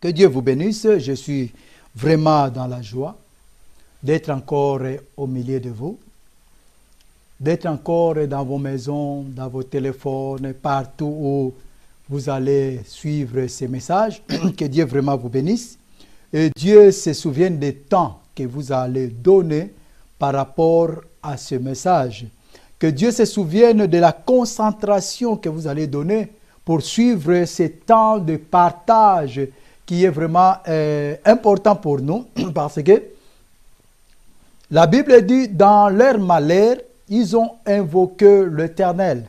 Que Dieu vous bénisse. Je suis vraiment dans la joie d'être encore au milieu de vous, d'être encore dans vos maisons, dans vos téléphones, partout où vous allez suivre ces messages. Que Dieu vraiment vous bénisse. Et Dieu se souvienne des temps que vous allez donner par rapport à ce message. Que Dieu se souvienne de la concentration que vous allez donner pour suivre ce temps de partage qui est vraiment important pour nous, parce que la Bible dit, dans leur malheur, ils ont invoqué l'Éternel.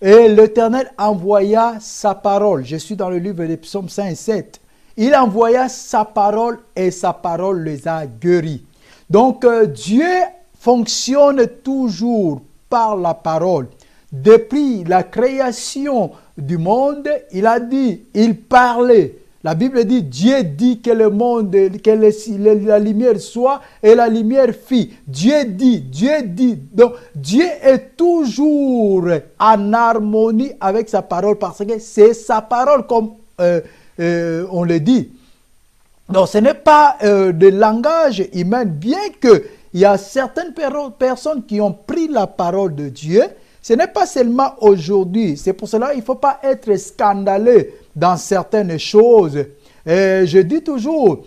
Et l'Éternel envoya sa parole. Je suis dans le livre des psaumes 5 et 7. Il envoya sa parole et sa parole les a guéris. Donc Dieu fonctionne toujours par la parole. Depuis la création du monde, il a dit, il parlait. La Bible dit, Dieu dit que le monde, que la lumière soit, et la lumière fit. Dieu dit, Dieu dit. Donc, Dieu est toujours en harmonie avec sa parole, parce que c'est sa parole, comme on le dit. Donc, ce n'est pas de langage humain, bien qu'il y a certaines personnes qui ont pris la parole de Dieu. Ce n'est pas seulement aujourd'hui. C'est pour cela qu'il ne faut pas être scandaleux dans certaines choses. Je dis toujours,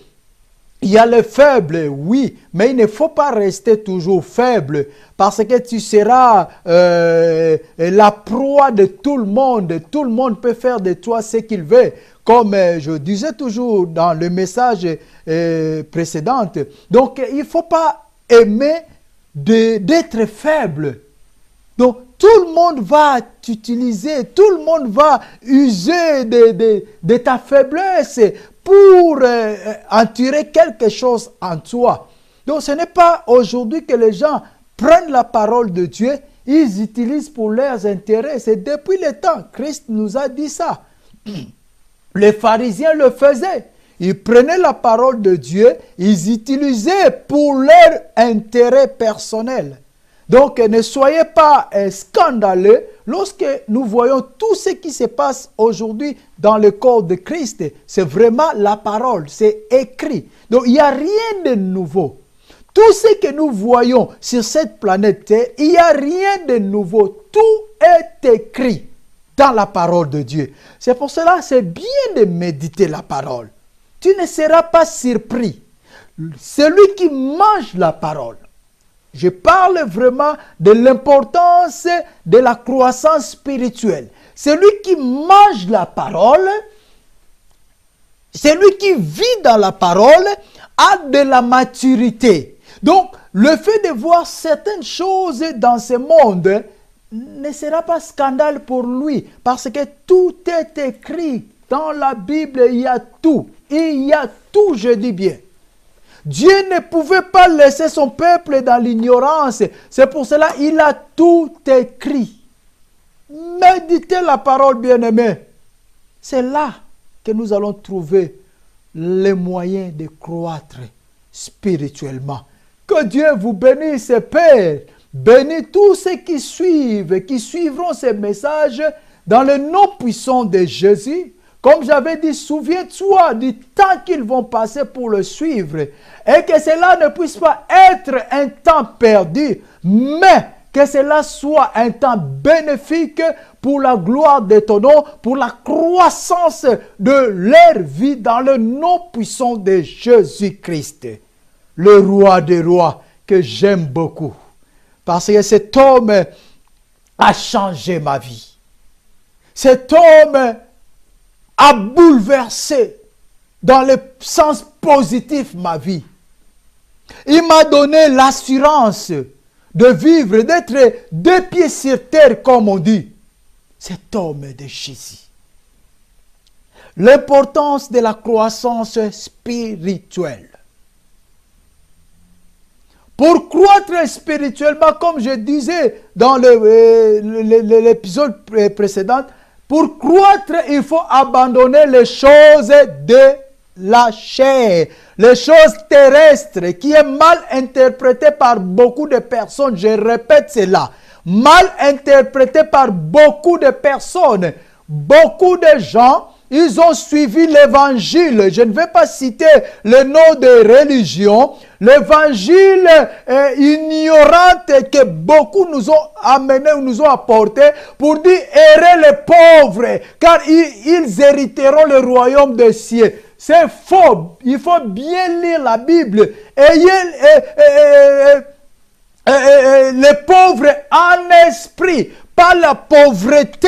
il y a les faibles, oui, mais il ne faut pas rester toujours faible, parce que tu seras la proie de tout le monde. Tout le monde peut faire de toi ce qu'il veut. Comme je disais toujours dans le message précédent. Donc, il ne faut pas aimer d'être faible. Donc, tout le monde va t'utiliser, tout le monde va user de ta faiblesse pour en tirer quelque chose en toi. Donc, ce n'est pas aujourd'hui que les gens prennent la parole de Dieu, ils utilisent pour leurs intérêts. C'est depuis le temps. Christ nous a dit ça. Les pharisiens le faisaient. Ils prenaient la parole de Dieu, ils utilisaient pour leur intérêt personnel. Donc, ne soyez pas scandaleux lorsque nous voyons tout ce qui se passe aujourd'hui dans le corps de Christ. C'est vraiment la parole, c'est écrit. Donc, il n'y a rien de nouveau. Tout ce que nous voyons sur cette planète Terre, il n'y a rien de nouveau. Tout est écrit dans la parole de Dieu. C'est pour cela que c'est bien de méditer la parole. Tu ne seras pas surpris. Celui qui mange la parole. Je parle vraiment de l'importance de la croissance spirituelle. Celui qui mange la parole, celui qui vit dans la parole, a de la maturité. Donc, le fait de voir certaines choses dans ce monde ne sera pas scandale pour lui, parce que tout est écrit dans la Bible, il y a tout. Il y a tout, je dis bien. Dieu ne pouvait pas laisser son peuple dans l'ignorance. C'est pour cela qu'il a tout écrit. Méditez la parole, bien-aimés. C'est là que nous allons trouver les moyens de croître spirituellement. Que Dieu vous bénisse, Père. Bénis tous ceux qui suivent, qui suivront ces messages dans le nom puissant de Jésus. Comme j'avais dit, souviens-toi du temps qu'ils vont passer pour le suivre. Et que cela ne puisse pas être un temps perdu, mais que cela soit un temps bénéfique pour la gloire de ton nom, pour la croissance de leur vie dans le nom puissant de Jésus-Christ. Le roi des rois que j'aime beaucoup. Parce que cet homme a changé ma vie. Cet homme a bouleversé dans le sens positif ma vie. Il m'a donné l'assurance de vivre, d'être deux pieds sur terre, comme on dit. Cet homme de Jésus. L'importance de la croissance spirituelle. Pour croître spirituellement, comme je disais dans l'épisode précédent, pour croître, il faut abandonner les choses de la chair, les choses terrestres, qui est mal interprétée par beaucoup de personnes. Je répète cela. Mal interprétée par beaucoup de personnes. Beaucoup de gens ils ont suivi l'évangile. Je ne vais pas citer le nom de religion. L'évangile ignorante que beaucoup nous ont amené ou nous ont apporté pour dire errez les pauvres, car ils hériteront le royaume des cieux. C'est faux. Il faut bien lire la Bible. Ayez les pauvres en esprit. Pas la pauvreté,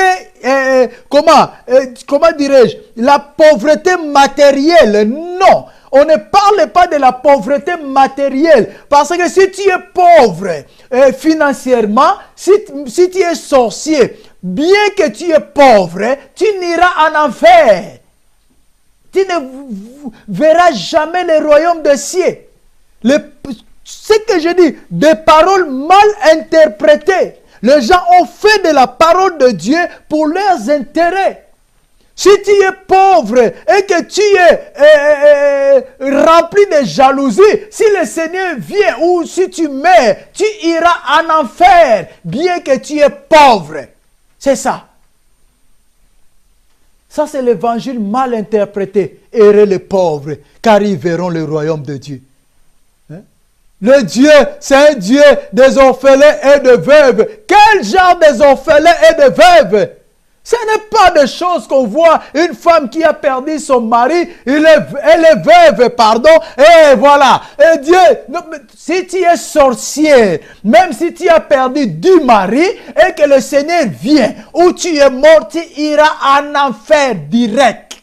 comment dirais-je, la pauvreté matérielle, non. On ne parle pas de la pauvreté matérielle, parce que si tu es pauvre financièrement, si tu es sorcier, bien que tu es pauvre, tu n'iras en enfer. Tu ne verras jamais le royaume des cieux. Ce que je dis, des paroles mal interprétées. Les gens ont fait de la parole de Dieu pour leurs intérêts. Si tu es pauvre et que tu es rempli de jalousie, si le Seigneur vient ou si tu meurs, tu iras en enfer, bien que tu es pauvre. C'est ça. Ça, c'est l'évangile mal interprété. Errez les pauvres, car ils verront le royaume de Dieu. Le Dieu, c'est un Dieu des orphelins et de veuves. Quel genre des orphelins et de veuves? Ce n'est pas des choses qu'on voit. Une femme qui a perdu son mari, elle est veuve, pardon, et voilà. Et Dieu, si tu es sorcier, même si tu as perdu du mari, et que le Seigneur vient, où tu es mort, tu iras en enfer direct.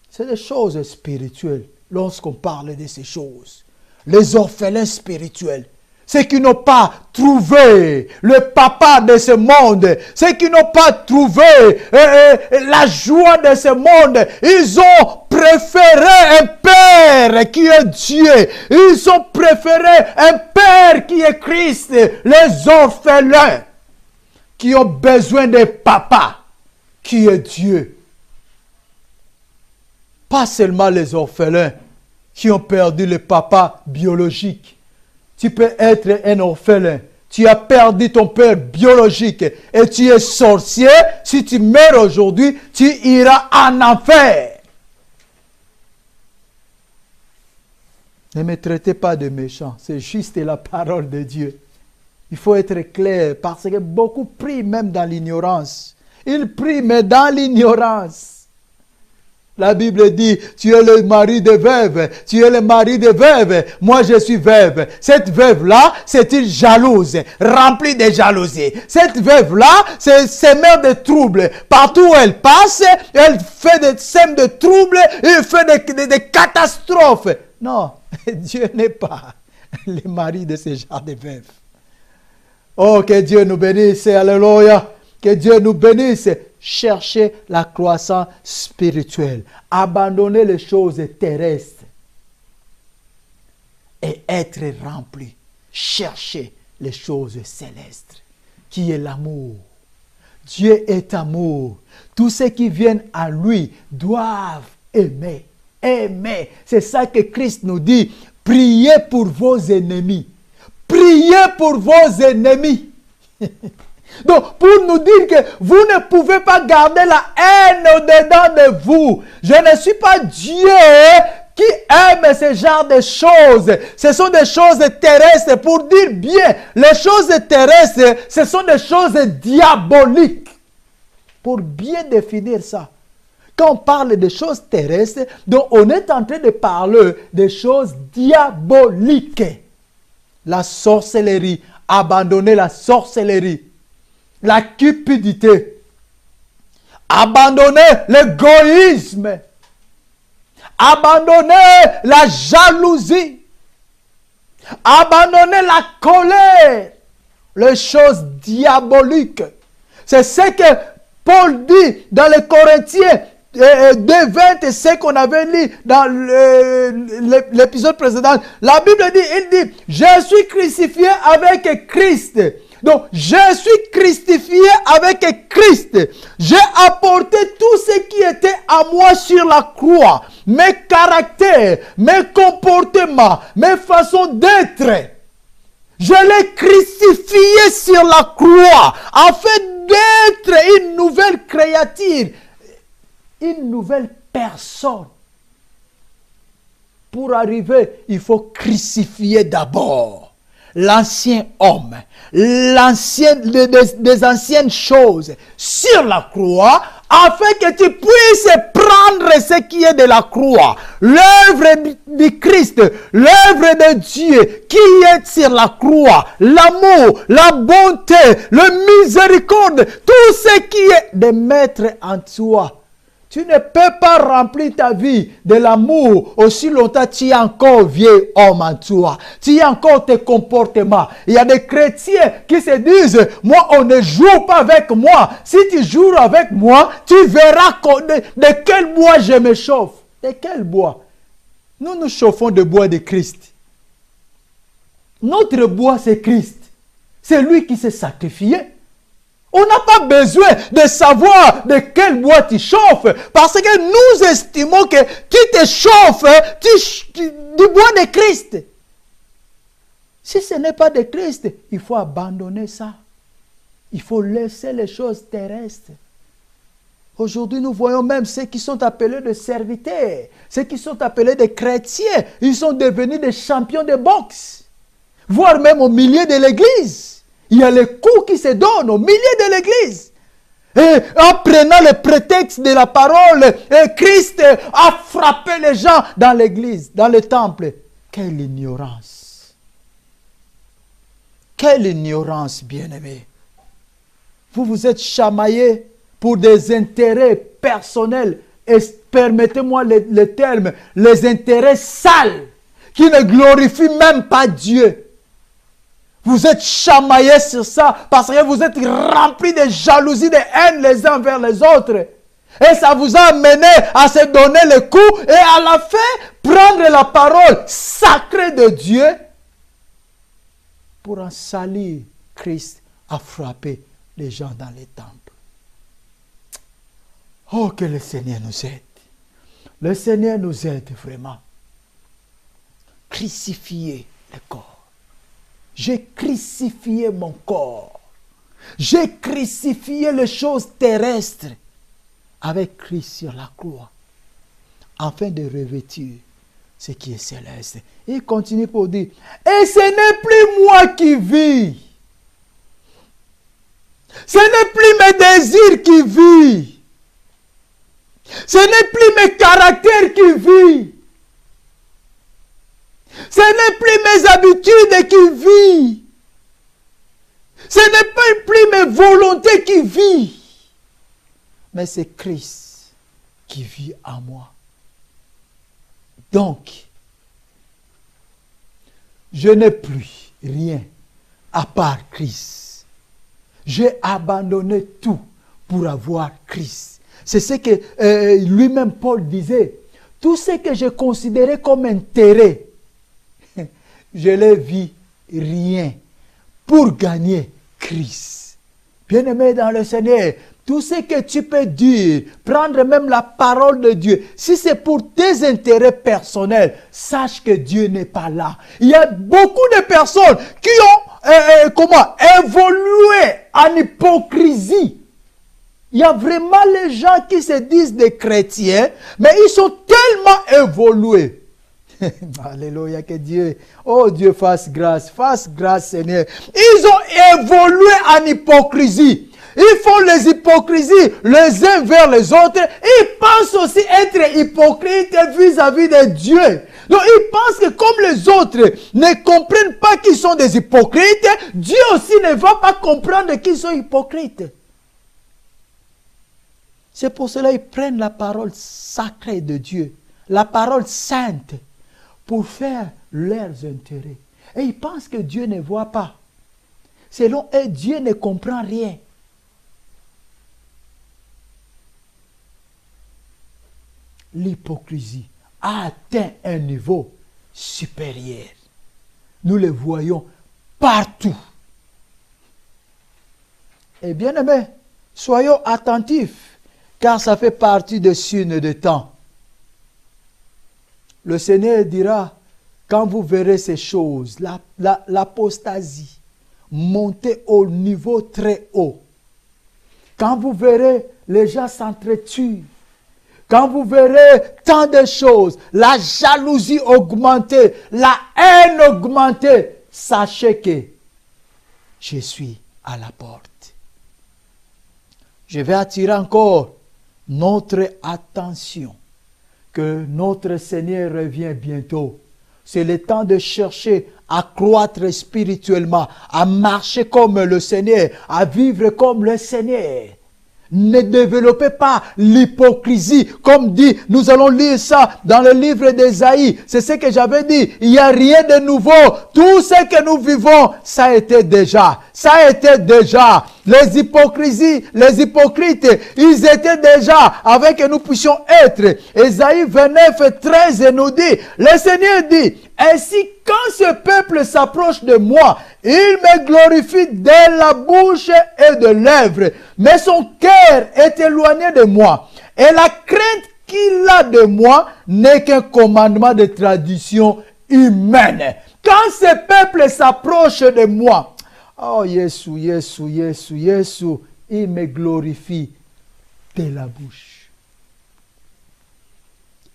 C'est des choses spirituelles. Lorsqu'on parle de ces choses, les orphelins spirituels, ceux qui n'ont pas trouvé le papa de ce monde, ceux qui n'ont pas trouvé la joie de ce monde, ils ont préféré un père qui est Dieu, ils ont préféré un père qui est Christ, les orphelins qui ont besoin de papa qui est Dieu. Pas seulement les orphelins qui ont perdu le papa biologique. Tu peux être un orphelin. Tu as perdu ton père biologique et tu es sorcier. Si tu meurs aujourd'hui, tu iras en enfer. Ne me traitez pas de méchant. C'est juste la parole de Dieu. Il faut être clair parce que beaucoup prient même dans l'ignorance. Ils prient mais dans l'ignorance. La Bible dit, tu es le mari de veuve, tu es le mari de veuve, moi je suis veuve. Cette veuve-là, c'est une jalouse, remplie de jalousie. Cette veuve-là, c'est semeur de troubles. Partout où elle passe, elle fait des sèmes de troubles, elle fait des catastrophes. Non, Dieu n'est pas le mari de ce genre de veuve. Oh, que Dieu nous bénisse, alléluia. Que Dieu nous bénisse. Cherchez la croissance spirituelle. Abandonnez les choses terrestres. Et être rempli. Cherchez les choses célestes. Qui est l'amour. Dieu est amour. Tous ceux qui viennent à lui doivent aimer. Aimer. C'est ça que Christ nous dit. Priez pour vos ennemis. Priez pour vos ennemis. Donc, pour nous dire que vous ne pouvez pas garder la haine au-dedans de vous. Je ne suis pas Dieu qui aime ce genre de choses. Ce sont des choses terrestres. Pour dire bien, les choses terrestres, ce sont des choses diaboliques. Pour bien définir ça. Quand on parle de choses terrestres, donc on est en train de parler des choses diaboliques. La sorcellerie. Abandonner la sorcellerie. La cupidité, abandonner l'égoïsme, abandonner la jalousie, abandonner la colère, les choses diaboliques. C'est ce que Paul dit dans les Corinthiens 2:20, et ce qu'on avait lu dans l'épisode précédent. La Bible dit, il dit, je suis crucifié avec Christ. Donc, je suis crucifié avec Christ. J'ai apporté tout ce qui était à moi sur la croix. Mes caractères, mes comportements, mes façons d'être. Je l'ai crucifié sur la croix afin d'être une nouvelle créature, une nouvelle personne. Pour arriver, il faut crucifier d'abord l'ancien homme, des anciennes choses sur la croix, afin que tu puisses prendre ce qui est de la croix, l'œuvre du Christ, l'œuvre de Dieu qui est sur la croix, l'amour, la bonté, le miséricorde, tout ce qui est de mettre en toi. Tu ne peux pas remplir ta vie de l'amour aussi longtemps que tu es encore vieux homme en toi. Tu as encore tes comportements. Il y a des chrétiens qui se disent, moi on ne joue pas avec moi. Si tu joues avec moi, tu verras de quel bois je me chauffe. De quel bois? Nous nous chauffons de bois de Christ. Notre bois c'est Christ. C'est lui qui s'est sacrifié. On n'a pas besoin de savoir de quel bois tu chauffes, parce que nous estimons que qui te chauffe du bois de Christ. Si ce n'est pas de Christ, il faut abandonner ça. Il faut laisser les choses terrestres. Aujourd'hui, nous voyons même ceux qui sont appelés des serviteurs, ceux qui sont appelés des chrétiens, ils sont devenus des champions de boxe, voire même au milieu de l'église. Il y a les coups qui se donnent au milieu de l'église. Et en prenant le prétexte de la parole, Christ a frappé les gens dans l'église, dans le temple. Quelle ignorance! Quelle ignorance, bien-aimés! Vous vous êtes chamaillés pour des intérêts personnels, et permettez-moi le terme, les intérêts sales, qui ne glorifient même pas Dieu. Vous êtes chamaillés sur ça parce que vous êtes remplis de jalousie, de haine les uns vers les autres. Et ça vous a amené à se donner le coup et à la fin, prendre la parole sacrée de Dieu pour en salir. Christ a frappé les gens dans les temples. Oh, que le Seigneur nous aide. Le Seigneur nous aide vraiment. Crucifier le corps. J'ai crucifié mon corps. J'ai crucifié les choses terrestres avec Christ sur la croix, afin de revêtir ce qui est céleste. Il continue pour dire, et ce n'est plus moi qui vis. Ce n'est plus mes désirs qui vivent. Ce n'est plus mes caractères qui vivent. Ce n'est plus mes habitudes qui vivent. Ce n'est plus mes volontés qui vivent. Mais c'est Christ qui vit en moi. Donc, je n'ai plus rien à part Christ. J'ai abandonné tout pour avoir Christ. C'est ce que lui-même Paul disait. Tout ce que je considérais comme intérêt, je l'ai vu rien pour gagner Christ. Bien-aimé dans le Seigneur, tout ce que tu peux dire, prendre même la parole de Dieu, si c'est pour tes intérêts personnels, sache que Dieu n'est pas là. Il y a beaucoup de personnes qui ont évolué en hypocrisie. Il y a vraiment les gens qui se disent des chrétiens, mais ils sont tellement évolués. Alléluia, que Dieu, oh Dieu, fasse grâce Seigneur. Ils ont évolué en hypocrisie. Ils font les hypocrisies les uns vers les autres. Ils pensent aussi être hypocrites vis-à-vis de Dieu. Donc ils pensent que comme les autres ne comprennent pas qu'ils sont des hypocrites, Dieu aussi ne va pas comprendre qu'ils sont hypocrites. C'est pour cela qu'ils prennent la parole sacrée de Dieu, la parole sainte, pour faire leurs intérêts. Et ils pensent que Dieu ne voit pas. Selon eux, Dieu ne comprend rien. L'hypocrisie a atteint un niveau supérieur. Nous le voyons partout. Et bien aimés, soyons attentifs, car ça fait partie de signes de temps. Le Seigneur dira, quand vous verrez ces choses, l'apostasie monter au niveau très haut, quand vous verrez les gens s'entretuer, quand vous verrez tant de choses, la jalousie augmenter, la haine augmenter, sachez que je suis à la porte. Je vais attirer encore notre attention que notre Seigneur revient bientôt. C'est le temps de chercher à croître spirituellement, à marcher comme le Seigneur, à vivre comme le Seigneur. Ne développez pas l'hypocrisie. Comme dit, nous allons lire ça dans le livre d'Ésaïe. C'est ce que j'avais dit. Il n'y a rien de nouveau. Tout ce que nous vivons, ça a été déjà. Ça a été déjà. Les hypocrisies, les hypocrites, ils étaient déjà avant que nous puissions être. Ésaïe 29, 13 nous dit, le Seigneur dit, ainsi quand ce peuple s'approche de moi, il me glorifie de la bouche et de lèvres, mais son cœur est éloigné de moi. Et la crainte qu'il a de moi n'est qu'un commandement de tradition humaine. Quand ce peuple s'approche de moi, oh Jésus, Jésus, Jésus, Jésus, il me glorifie de la bouche.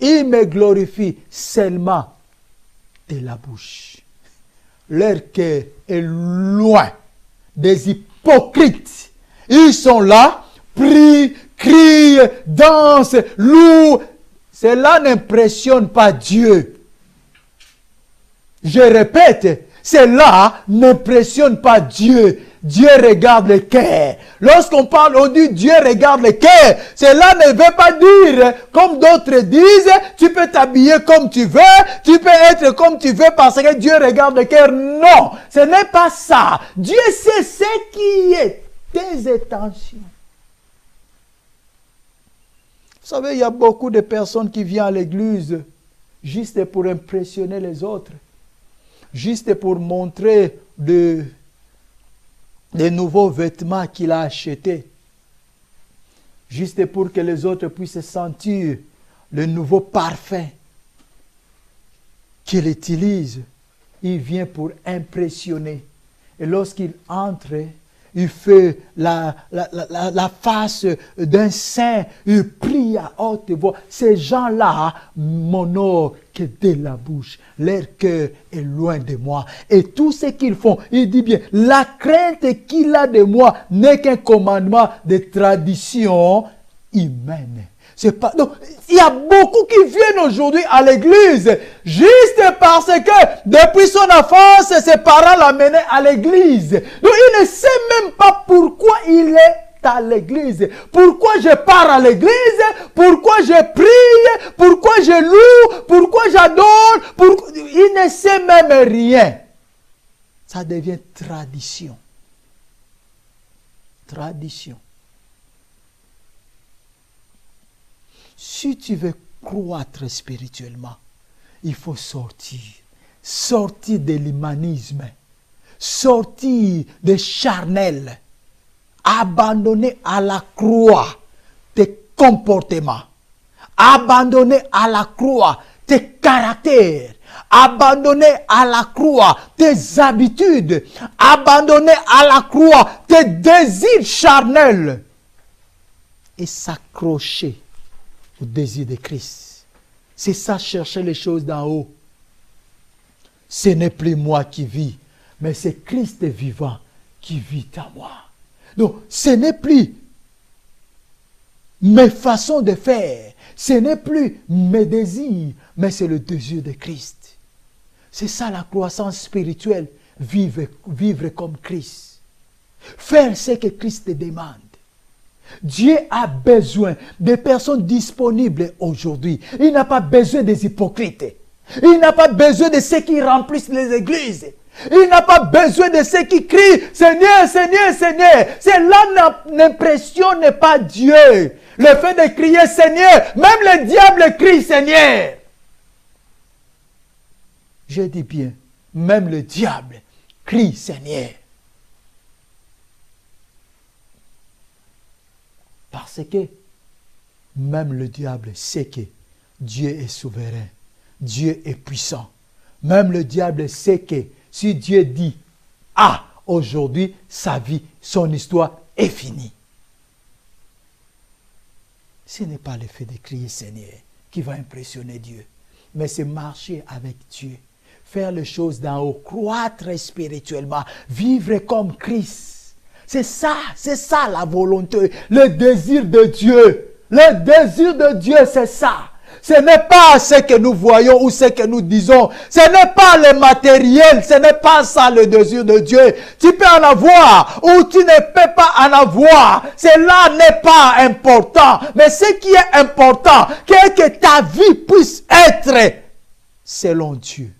Il me glorifie seulement de la bouche. Leur cœur est loin des hypocrites. Ils sont là, prient, crient, dansent, louent. Cela n'impressionne pas Dieu. Je répète, cela n'impressionne pas Dieu. Dieu regarde le cœur. Lorsqu'on parle, on dit Dieu regarde le cœur. Cela ne veut pas dire, comme d'autres disent, tu peux t'habiller comme tu veux, tu peux être comme tu veux parce que Dieu regarde le cœur. Non, ce n'est pas ça. Dieu sait ce qui est tes intentions. Vous savez, il y a beaucoup de personnes qui viennent à l'église juste pour impressionner les autres, juste pour montrer des nouveaux vêtements qu'il a achetés, juste pour que les autres puissent sentir le nouveau parfum qu'il utilise. Il vient pour impressionner. Et lorsqu'il entre, il fait la face d'un saint, il prie à haute voix. Ces gens-là m'honorent que de la bouche. Leur cœur est loin de moi. Et tout ce qu'ils font, il dit bien, la crainte qu'il a de moi n'est qu'un commandement de tradition humaine. C'est pas, donc, il y a beaucoup qui viennent aujourd'hui à l'église juste parce que depuis son enfance, ses parents l'amenaient à l'église. Donc il ne sait même pas pourquoi il est à l'église. Pourquoi je pars à l'église, pourquoi je prie, pourquoi je loue, pourquoi j'adore. Il ne sait même rien. Ça devient tradition. Tradition. Si tu veux croître spirituellement, il faut sortir. Sortir de l'humanisme. Sortir des charnels. Abandonner à la croix tes comportements. Abandonner à la croix tes caractères. Abandonner à la croix tes habitudes. Abandonner à la croix tes désirs charnels. Et s'accrocher au désir de Christ. C'est ça, chercher les choses d'en haut. Ce n'est plus moi qui vis, mais c'est Christ vivant qui vit en moi. Donc, ce n'est plus mes façons de faire, ce n'est plus mes désirs, mais c'est le désir de Christ. C'est ça la croissance spirituelle, vivre comme Christ. Faire ce que Christ te demande. Dieu a besoin de personnes disponibles aujourd'hui. Il n'a pas besoin des hypocrites. Il n'a pas besoin de ceux qui remplissent les églises. Il n'a pas besoin de ceux qui crient « Seigneur, Seigneur, Seigneur ». Cela n'impressionne pas Dieu. Le fait de crier « Seigneur », même le diable crie « Seigneur ». Je dis bien, même le diable crie « Seigneur ». Parce que même le diable sait que Dieu est souverain. Dieu est puissant. Même le diable sait que si Dieu dit « Ah, aujourd'hui, sa vie, son histoire est finie ». Ce n'est pas le fait de crier Seigneur qui va impressionner Dieu, mais c'est marcher avec Dieu, faire les choses d'en haut, croître spirituellement, vivre comme Christ. C'est ça la volonté, le désir de Dieu. Le désir de Dieu, c'est ça. Ce n'est pas ce que nous voyons ou ce que nous disons. Ce n'est pas le matériel. Ce n'est pas ça le désir de Dieu. Tu peux en avoir ou tu ne peux pas en avoir. Cela n'est pas important. Mais ce qui est important, c'est que ta vie puisse être selon Dieu.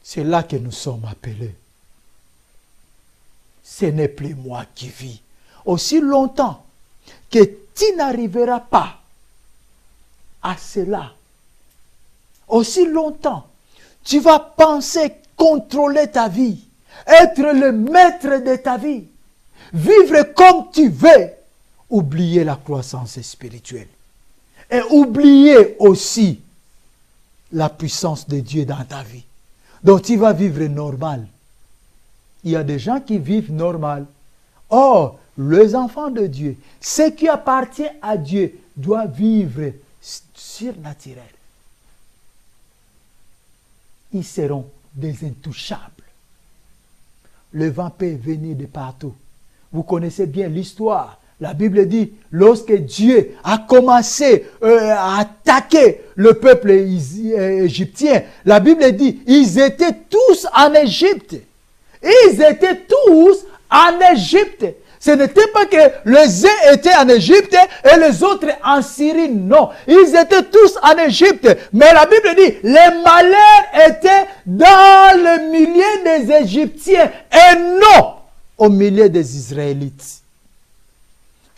C'est là que nous sommes appelés. Ce n'est plus moi qui vis. Aussi longtemps que tu n'arriveras pas à cela, aussi longtemps, tu vas penser contrôler ta vie, être le maître de ta vie, vivre comme tu veux, oublier la croissance spirituelle et oublier aussi la puissance de Dieu dans ta vie. Donc tu vas vivre normal. Il y a des gens qui vivent normal. Or, les enfants de Dieu, ce qui appartient à Dieu, doit vivre surnaturel. Ils seront des intouchables. Le vent peut venir de partout. Vous connaissez bien l'histoire. La Bible dit, lorsque Dieu a commencé à attaquer le peuple égyptien, la Bible dit, ils étaient tous en Égypte. Ils étaient tous en Égypte. Ce n'était pas que les uns étaient en Égypte et les autres en Syrie, non. Ils étaient tous en Égypte. Mais la Bible dit, les malheurs étaient dans le milieu des Égyptiens et non au milieu des Israélites.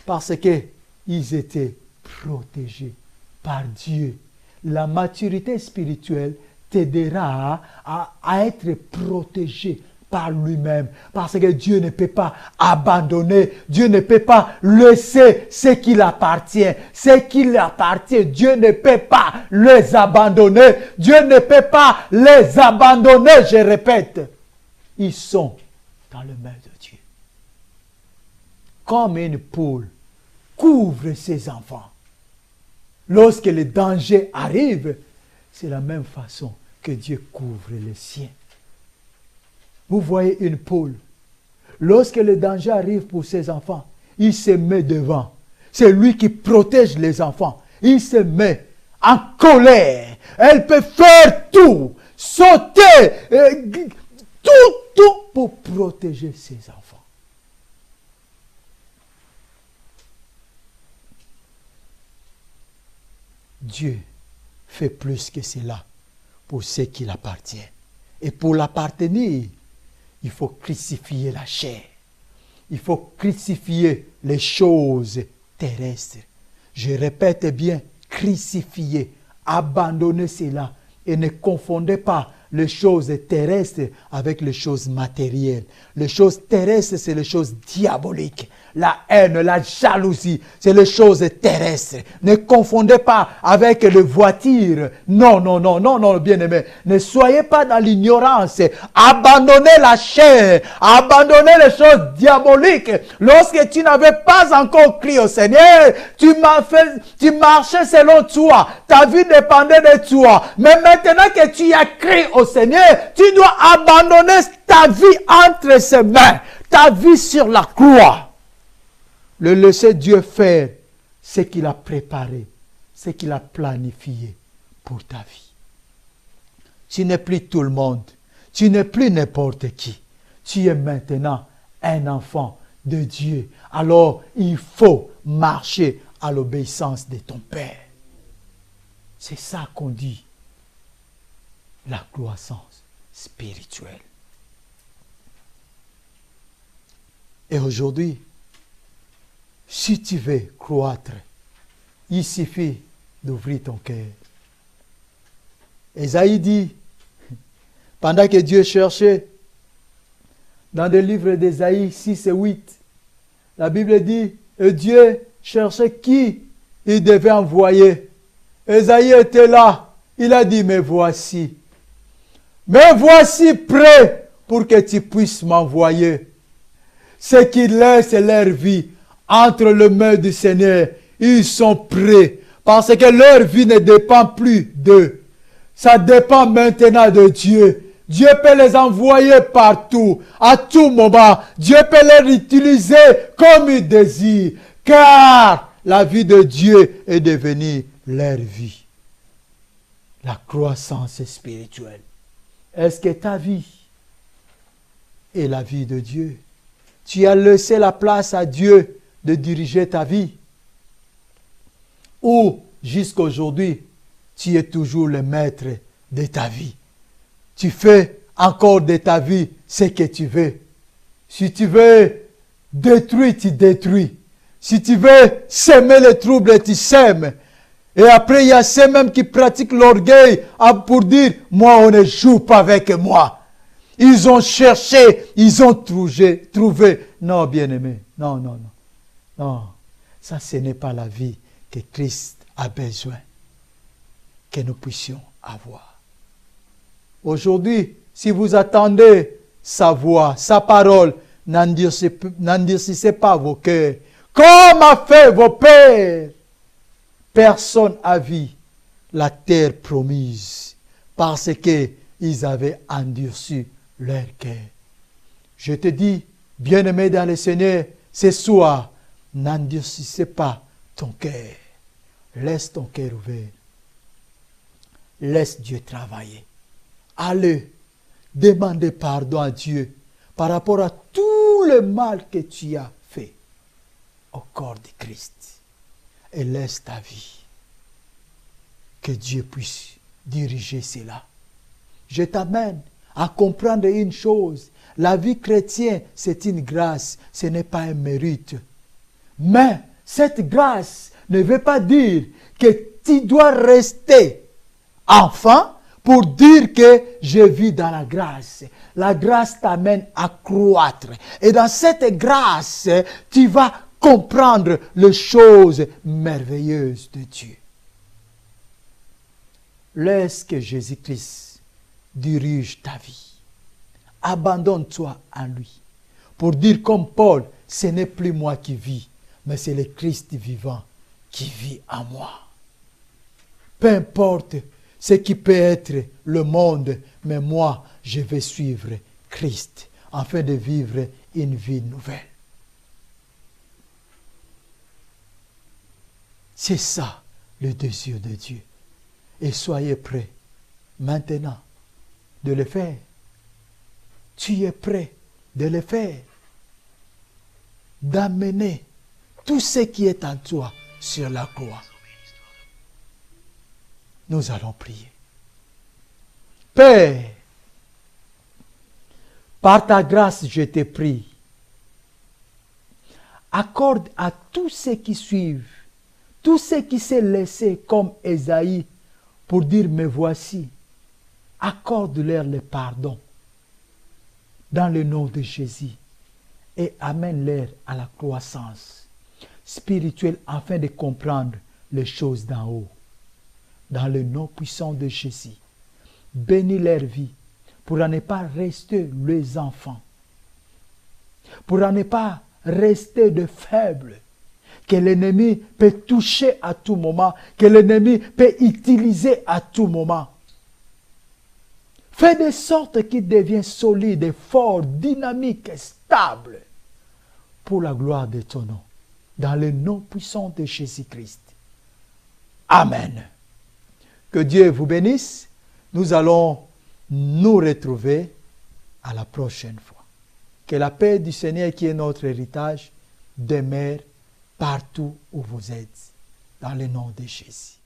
Parce qu'ils étaient protégés par Dieu. La maturité spirituelle t'aidera à être protégé par lui-même, parce que Dieu ne peut pas abandonner, Dieu ne peut pas laisser ce qui appartient, Dieu ne peut pas les abandonner, Dieu ne peut pas les abandonner, je répète, ils sont dans le main de Dieu. Comme une poule couvre ses enfants, lorsque le danger arrive, c'est la même façon que Dieu couvre les siens. Vous voyez une poule. Lorsque le danger arrive pour ses enfants, il se met devant. C'est lui qui protège les enfants. Il se met en colère. Elle peut faire tout, sauter, tout pour protéger ses enfants. Dieu fait plus que cela pour ce qui l'appartient. Et pour l'appartenir, il faut crucifier la chair. Il faut crucifier les choses terrestres. Je répète bien, crucifier, abandonner cela et ne confondez pas les choses terrestres avec les choses matérielles. Les choses terrestres, c'est les choses diaboliques. La haine, la jalousie, c'est les choses terrestres. Ne confondez pas avec les voitures. Non, bien-aimés. Ne soyez pas dans l'ignorance. Abandonnez la chair. Abandonnez les choses diaboliques. Lorsque tu n'avais pas encore crié au Seigneur, tu marchais selon toi. Ta vie dépendait de toi. Mais maintenant que tu as crié au Seigneur, tu dois abandonner ta vie entre ses mains. Ta vie sur la croix. Le laisser Dieu faire ce qu'il a préparé, ce qu'il a planifié pour ta vie. Tu n'es plus tout le monde. Tu n'es plus n'importe qui. Tu es maintenant un enfant de Dieu. Alors, il faut marcher à l'obéissance de ton Père. C'est ça qu'on dit. La croissance spirituelle. Et aujourd'hui, si tu veux croître, il suffit d'ouvrir ton cœur. Ésaïe dit, pendant que Dieu cherchait, dans le livre d'Ésaïe 6 et 8, la Bible dit, et Dieu cherchait qui il devait envoyer. Ésaïe était là, il a dit, me voici prêt pour que tu puisses m'envoyer. Ceux qui laissent leur vie entre les mains du Seigneur. Ils sont prêts parce que leur vie ne dépend plus d'eux. Ça dépend maintenant de Dieu. Dieu peut les envoyer partout, à tout moment. Dieu peut les utiliser comme il désire, car la vie de Dieu est devenue leur vie. La croissance spirituelle. Est-ce que ta vie est la vie de Dieu? Tu as laissé la place à Dieu de diriger ta vie? Ou jusqu'à aujourd'hui, tu es toujours le maître de ta vie? Tu fais encore de ta vie ce que tu veux. Si tu veux détruire, tu détruis. Si tu veux semer le trouble, tu sèmes. Et après, il y a ceux même qui pratiquent l'orgueil pour dire, moi, on ne joue pas avec moi. Ils ont cherché, ils ont trouvé. Non, bien-aimé, non, non, non. Non, ça, ce n'est pas la vie que Christ a besoin que nous puissions avoir. Aujourd'hui, si vous attendez sa voix, sa parole, n'endurcissez pas vos cœurs. Comme a fait vos pères. Personne n'a vu la terre promise parce qu'ils avaient endurci leur cœur. Je te dis, bien-aimé dans le Seigneur, ce soir, n'endurcissez pas ton cœur. Laisse ton cœur ouvert. Laisse Dieu travailler. Allez, demandez pardon à Dieu par rapport à tout le mal que tu as fait au corps de Christ. Et laisse ta vie. Que Dieu puisse diriger cela. Je t'amène à comprendre une chose. La vie chrétienne, c'est une grâce. Ce n'est pas un mérite. Mais cette grâce ne veut pas dire que tu dois rester enfant pour dire que je vis dans la grâce. La grâce t'amène à croître. Et dans cette grâce, tu vas comprendre les choses merveilleuses de Dieu. Laisse que Jésus-Christ dirige ta vie. Abandonne-toi à lui. Pour dire comme Paul, ce n'est plus moi qui vis, mais c'est le Christ vivant qui vit en moi. Peu importe ce qui peut être le monde, mais moi, je vais suivre Christ afin de vivre une vie nouvelle. C'est ça le désir de Dieu. Et soyez prêts maintenant de le faire. Tu es prêt de le faire. D'amener tout ce qui est en toi sur la croix. Nous allons prier. Père, par ta grâce, je te prie. Accorde à tous ceux qui suivent, tous ceux qui s'est laissé comme Ésaïe pour dire me voici, accorde-leur le pardon dans le nom de Jésus et amène-leur à la croissance spirituelle afin de comprendre les choses d'en haut. Dans le nom puissant de Jésus, bénis leur vie pour ne pas rester les enfants, pour ne pas rester de faibles, que l'ennemi peut toucher à tout moment, que l'ennemi peut utiliser à tout moment. Fais de sorte qu'il devienne solide, fort, dynamique, stable, pour la gloire de ton nom, dans le nom puissant de Jésus-Christ. Amen. Que Dieu vous bénisse. Nous allons nous retrouver à la prochaine fois. Que la paix du Seigneur qui est notre héritage demeure partout où vous êtes, dans le nom de Jésus.